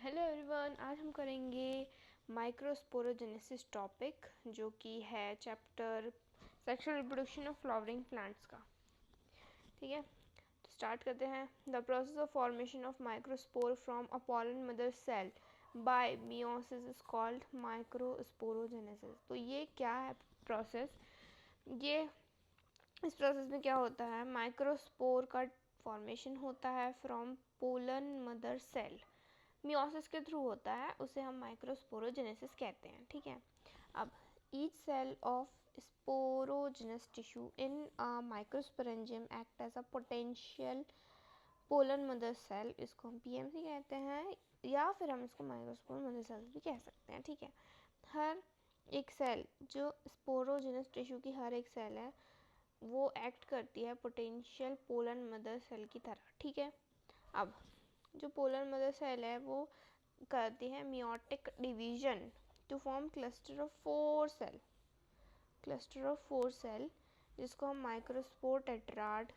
Hello everyone, आज हम करेंगे माइक्रोस्पोरोजेनेसिस टॉपिक, जो कि है chapter sexual reproduction of flowering plants का। ठीक है, तो स्टार्ट करते हैं। The process of formation of microspore from a pollen mother cell by meiosis is called microsporogenesis. तो ये क्या है प्रोसेस? ये इस प्रोसेस में क्या होता है, माइक्रोस्पोर का फॉर्मेशन होता है from pollen mother cell, meiosis के थ्रू होता है, उसे हम माइक्रोस्पोरोजेनेसिस कहते हैं। ठीक है, अब each cell of sporogenous tissue in a microsporangium act as a potential pollen mother cell, इसको हम पीएमसी कहते हैं, या फिर हम इसको माइक्रोस्पोर मदर सेल भी कह सकते हैं। ठीक है, हर एक सेल, जो स्पोरोजेनस टिश्यू की हर एक सेल है, वो एक्ट करती है पोटेंशियल पोलन मदर सेल की तरह। ठीक है, अब जो पोलर मदर सेल है वो करती है meiotic division to form cluster of four cell, जिसको हम माइक्रोस्पोर टेट्राड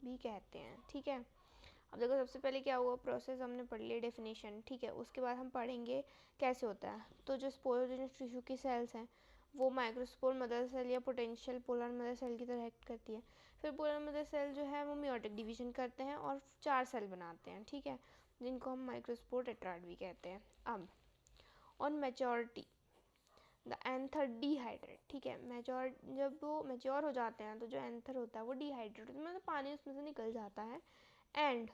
भी कहते हैं। ठीक है, अब देखो सबसे पहले क्या हुआ प्रोसेस, हमने पढ़ लिया डेफिनेशन। ठीक है, उसके बाद हम पढ़ेंगे कैसे होता है। तो जो स्पोरोजेनस टिश्यू की सेल्स हैं वो माइक्रोस्पोर मदर सेल या पोटेंशियल पोलर मदर सेल की तरह एक्ट करती है। फिर पोलर मदर सेल जो है वो मियोटिक डिवीजन करते हैं और 4 सेल बनाते हैं। ठीक है, जिनको हम माइक्रोस्पोर टेट्राड भी कहते हैं। अब on maturity the anther dehydrate. ठीक है, जब वो मैच्योर हो जाते हैं तो जो एंथर होता है वो डिहाइड्रेट होता है, मतलब पानी उसमें से निकल जाता है। And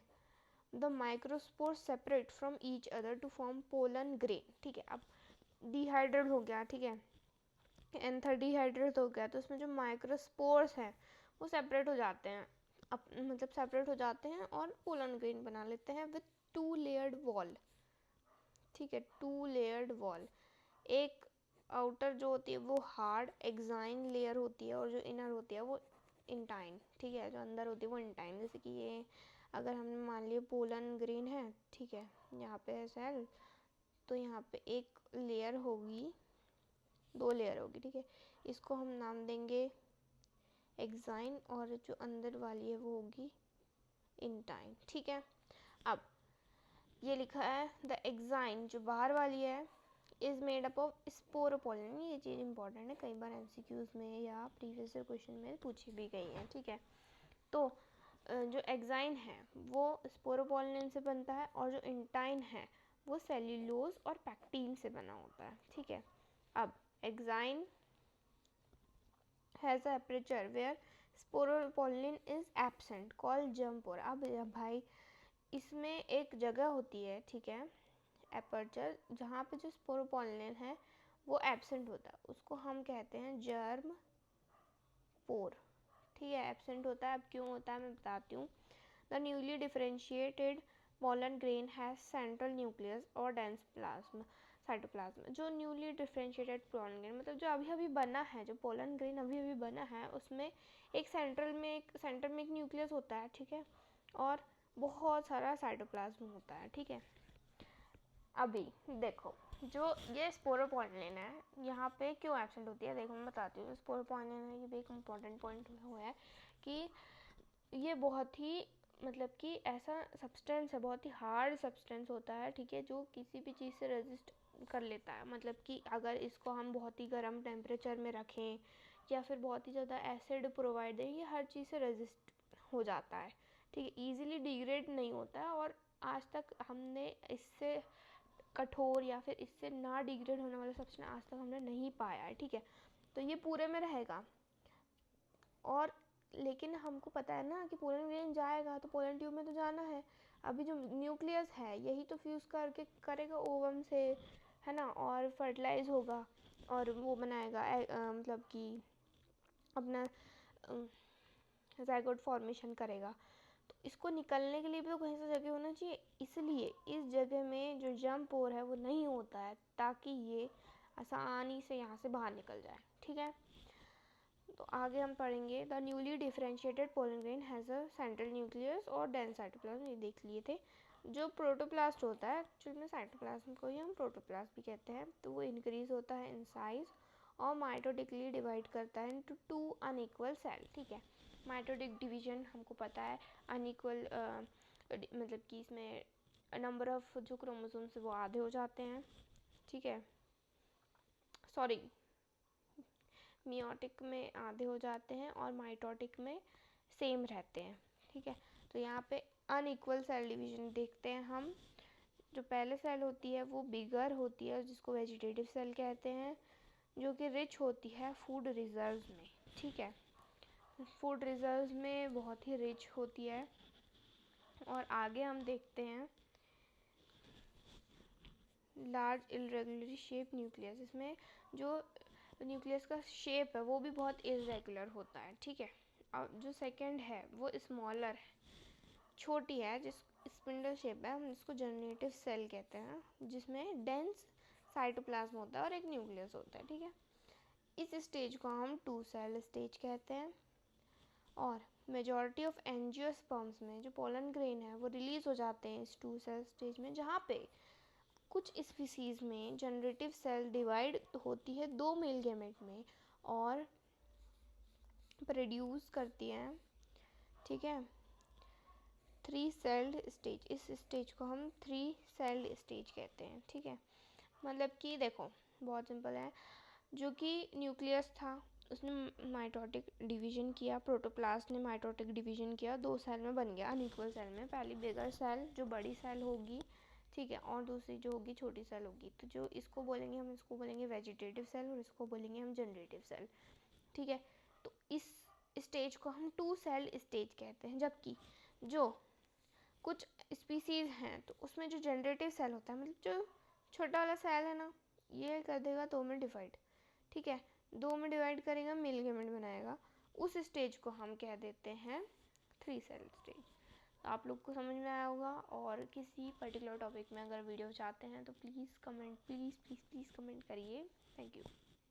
the microspore separate from each other to form pollen grain. ठीक है, अब डिहाइड्रेट हो गया, ठीक है, एंथर डिहाइड्रेट हो गया, तो उसमें जो माइक्रोस्पोर्स हैं वो सेपरेट हो जाते हैं, मतलब सेपरेट हो जाते हैं और पोलन ग्रेन बना लेते हैं विथ 2 लेयर्ड वॉल। ठीक है, 2 लेयर्ड वॉल, एक आउटर जो होती है वो हार्ड एक्साइन लेयर होती है और जो इनर होती है वो इंटाइन। ठीक है, जो अंदर होती है वो इंटाइन। जैसे कि ये अगर हमने मान लिया पोलन ग्रेन है, ठीक है, यहाँ पे है सेल, तो यहाँ पे एक लेयर होगी, 2 लेयर होगी। ठीक है, इसको हम नाम देंगे एक्साइन, और जो अंदर वाली है वो होगी इंटाइन। ठीक है, अब ये लिखा है द एक्साइन, जो बाहर वाली है, is made up of sporopollenin. ये चीज़ इंपॉर्टेंट है, कई बार एमसीक्यूज में या प्रीवियस क्वेश्चन में पूछी भी गई है। ठीक है, तो जो एक्साइन है वो स्पोरोपोलिन से बनता है और जो इंटाइन है वो सेल्यूलोज और पैक्टीन से बना होता है। ठीक है, अब exine has a aperture where sporopollenin is absent called germ pore. अब भाई इसमें एक जगह होती है, ठीक है, एपर्चर, जहाँ पे जो स्पोरोपोलिन है वो एब्सेंट होता है, उसको हम कहते हैं जर्म पोर। ठीक है, एब्सेंट होता है। अब क्यों होता है मैं बताती हूँ। The newly differentiated pollen grain has central nucleus और डेंस प्लाज्म साइटोप्लाज्म। जो न्यूली डिफरेंशिएटेड पोलन ग्रेन, मतलब जो अभी अभी बना है, जो पोलन ग्रेन अभी अभी बना है, उसमें एक सेंटर में एक न्यूक्लियस होता है। ठीक है, और बहुत सारा साइटोप्लाज्म होता है। ठीक है, अभी देखो जो ये स्पोरोपोलिन है यहाँ पे क्यों एब्सेंट होती है, देखो मैं बताती हूँ। स्पोरोपोलिन है, ये भी एक इम्पॉर्टेंट पॉइंट हुआ है कि ये बहुत ही, मतलब कि ऐसा सब्सटेंस है, बहुत ही हार्ड सब्सटेंस होता है। ठीक है, जो किसी भी चीज़ से रेजिस्ट कर लेता है, मतलब कि अगर इसको हम बहुत ही गर्म टेम्परेचर में रखें या फिर बहुत ही ज़्यादा एसिड प्रोवाइड दें, ये हर चीज़ से रेजिस्ट हो जाता है। ठीक है, ईजिली डिग्रेड नहीं होता है, और आज तक हमने इससे कठोर या फिर इससे ना डिग्रेड होने वाला सब्सटेंस आज तक हमने नहीं पाया है। ठीक है, तो ये पूरे में रहेगा, और लेकिन हमको पता है ना कि पोलन ग्रेन जाएगा तो पोलन ट्यूब में तो जाना है। अभी जो न्यूक्लियस है यही तो फ्यूज़ करके करेगा ओवम से, है ना, और फर्टिलाइज होगा और वो बनाएगा मतलब कि अपना ज़ाइगोट फॉर्मेशन करेगा। तो इसको निकलने के लिए भी तो कहीं से जगह होना चाहिए, इसलिए इस जगह में जो जंप पोर है वो नहीं होता है, ताकि ये आसानी से यहाँ से बाहर निकल जाए। ठीक है, तो आगे हम पढ़ेंगे the newly differentiated pollen grain has a central nucleus और डेंस साइटोप्लाज्म, ये देख लिए थे। जो प्रोटोप्लास्ट होता है, एक्चुअली में साइटोप्लाज्म को ही हम प्रोटोप्लास्ट भी कहते हैं, तो वो इंक्रीज होता है इन साइज और माइटोटिकली डिवाइड करता है इनटू 2 अनइक्वल सेल। ठीक है, माइटोटिक डिवीजन हमको पता है, अनइक्वल मतलब कि इसमें नंबर ऑफ जो क्रोमोसोम्स वो आधे हो जाते हैं, ठीक है, सॉरी मियोटिक में आधे हो जाते हैं और माइटोटिक में सेम रहते हैं, ठीक है। तो यहाँ पे अनइक्वल सेल डिवीजन देखते हैं हम। जो पहले सेल होती है वो बिगर होती है जिसको वेजिटेटिव सेल कहते हैं, जो कि रिच होती है फूड रिजर्व्स में, ठीक है, फूड रिजर्व्स में बहुत ही रिच होती है। और आगे हम देखते हैं लार्ज इरेगुलर शेप न्यूक्लियस, इसमें जो न्यूक्लियस का शेप है वो भी बहुत इरेगुलर होता है, ठीक है। अब जो सेकंड है वो स्मॉलर है, छोटी है, जिस स्पिंडल शेप है, हम इसको जनरेटिव सेल कहते हैं, जिसमें डेंस साइटोप्लाज्म होता है और एक न्यूक्लियस होता है, ठीक है। इस स्टेज को हम 2 सेल स्टेज कहते हैं। और मेजॉरिटी ऑफ एंजियोस्पर्म्स में जो पोलन ग्रेन है वो रिलीज हो जाते हैं इस 2 सेल स्टेज में, जहाँ पे कुछ स्पीसीज में जनरेटिव सेल डिवाइड होती है 2 मेल गैमेट में और प्रोड्यूस करती हैं, ठीक है, 3 सेल्ड स्टेज। इस स्टेज को हम 3 सेल्ड स्टेज कहते हैं, ठीक है। मतलब कि देखो बहुत सिंपल है, जो कि न्यूक्लियस था उसने माइटोटिक डिवीजन किया, प्रोटोप्लास्ट ने माइटोटिक डिवीजन किया, 2 सेल में बन गया अनइक्वल सेल में। पहली बिगर सेल जो बड़ी सेल होगी, ठीक है, और दूसरी जो होगी छोटी सेल होगी। तो जो इसको बोलेंगे हम, इसको बोलेंगे वेजिटेटिव सेल और इसको बोलेंगे हम जनरेटिव सेल, ठीक है। तो इस स्टेज को हम 2 सेल स्टेज कहते हैं। जबकि जो कुछ स्पीसीज हैं तो उसमें जो जनरेटिव सेल होता है, मतलब जो छोटा वाला सेल है ना, ये कर देगा 2 में डिवाइड, ठीक है, 2 में डिवाइड करेगा मेल गैमेट बनाएगा, उस स्टेज को हम कह देते हैं 3 सेल स्टेज। तो आप लोग को समझ में आया होगा। और किसी पर्टिकुलर टॉपिक में अगर वीडियो चाहते हैं तो please comment, please please please comment करिए। Thank you.